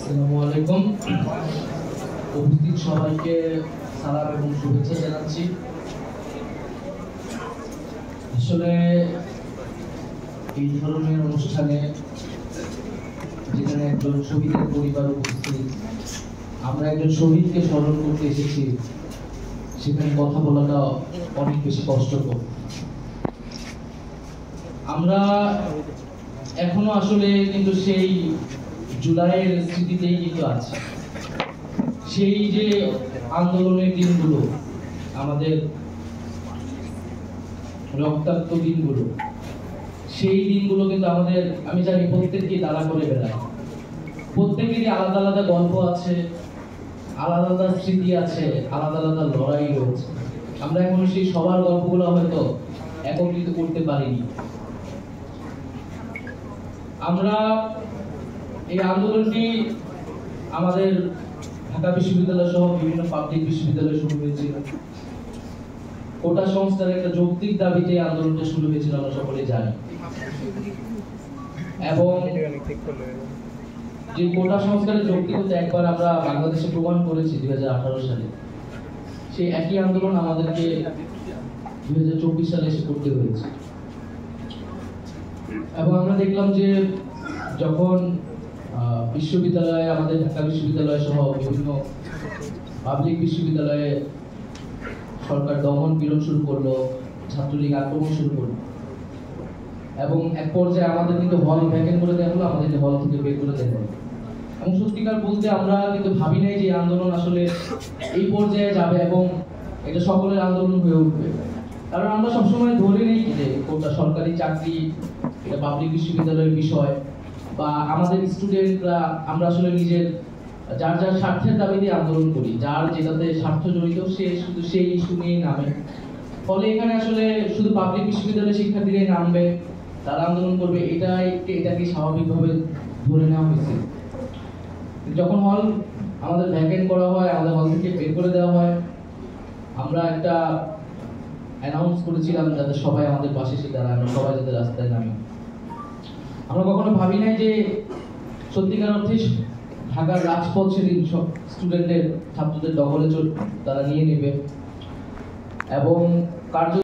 আসসালামু আলাইকুম। উপস্থিত সবাইকে সালাম এবং শুভেচ্ছা জানাচ্ছি। আসলে এই ধরনের অনুষ্ঠানে যেখানে একজন শহীদের পরিবার উপস্থিত, আমরা একজন শহীদকে স্মরণ করতে এসেছি, সেখানে কথা বলাটা অনেক বেশি কষ্টকর। আমরা এখনো আসলে কিন্তু সেই জুলাইয়ের স্মৃতিতেই কিন্তু আছে। সেই যে আন্দোলনের দিনগুলো, আমাদের রক্তাক্ত দিনগুলো, সেই দিনগুলো কিন্তু আমাদের, আমি জানি প্রত্যেককে তাড়া করে বেড়ায়। প্রত্যেকেরই আলাদা আলাদা গল্প আছে, আলাদা আলাদা স্মৃতি আছে, আলাদা আলাদা লড়াই রয়েছে। আমরা এখন সেই সবার গল্পগুলো হয়তো একত্রিত করতে পারিনি। আমরা এই আন্দোলনটি আমাদের ঢাকা বিশ্ববিদ্যালয় সহ বিভিন্ন পাবলিক বিশ্ববিদ্যালয়ে শুরু হয়েছিল। কোটা সংস্কারের একটা যৌক্তিক দাবিতে আন্দোলনটা শুরু হয়েছিল, আমরা সকলে জানি। এবং যে কোটা সংস্কারের যৌক্তিকতা একবার আমরা বাংলাদেশে প্রমাণ করেছি 2018 সালে, সেই একই আন্দোলন আমাদেরকে 2024 সালে এসে করতে হয়েছে। এবং আমরা দেখলাম যে যখন বিশ্ববিদ্যালয়ে, আমাদের ঢাকা বিশ্ববিদ্যালয় সহ বিভিন্ন পাবলিক বিশ্ববিদ্যালয়ে সরকার দমন পীড়ন শুরু করলো, ছাত্রলীগ আক্রমণ শুরু করলো, এবং এক পর্যায়ে আমাদের কিন্তু হল ভ্যাকেন্ট করে দেওয়া হলো, আমাদেরকে হল থেকে বের করে দেওয়া হলো। এবং সত্যিকার বলতে আমরা কিন্তু ভাবি নাই যে আন্দোলন আসলে এই পর্যায়ে যাবে এবং এটা সকলের আন্দোলন হয়ে উঠবে। কারণ আমরা সবসময় ধরে নিই যে কোটা সরকারি চাকরি, এটা পাবলিক বিশ্ববিদ্যালয়ের বিষয়, বা আমাদের স্টুডেন্টরা, আমরা আসলে নিজের যার যার স্বার্থের দাবিতে আন্দোলন করি, যার যেটাতে স্বার্থ জড়িত সে শুধু সেই ইস্যু নিয়েই নামে। ফলে এখানে আসলে শুধু পাবলিক বিশ্ববিদ্যালয়ের শিক্ষার্থীরাই নামবে, তারা আন্দোলন করবে, এটাকে স্বাভাবিকভাবে ধরে নেওয়া হয়েছে। যখন হল আমাদের ভ্যাকেন্ট করা হয়, আমাদের হল থেকে বের করে দেওয়া হয়, আমরা একটা অ্যানাউন্স করেছিলাম যাতে সবাই আমাদের পাশে এসে দাঁড়ায়, আমরা সবাই যাতে রাস্তায় নামি। আমরা কখনো ভাবি নাই যে সত্যিকার অর্থে ঢাকার রাজপথ সেদিন সব স্টুডেন্টদের, ছাত্রদের দখলে তারা নিয়ে নেবে এবং কার্য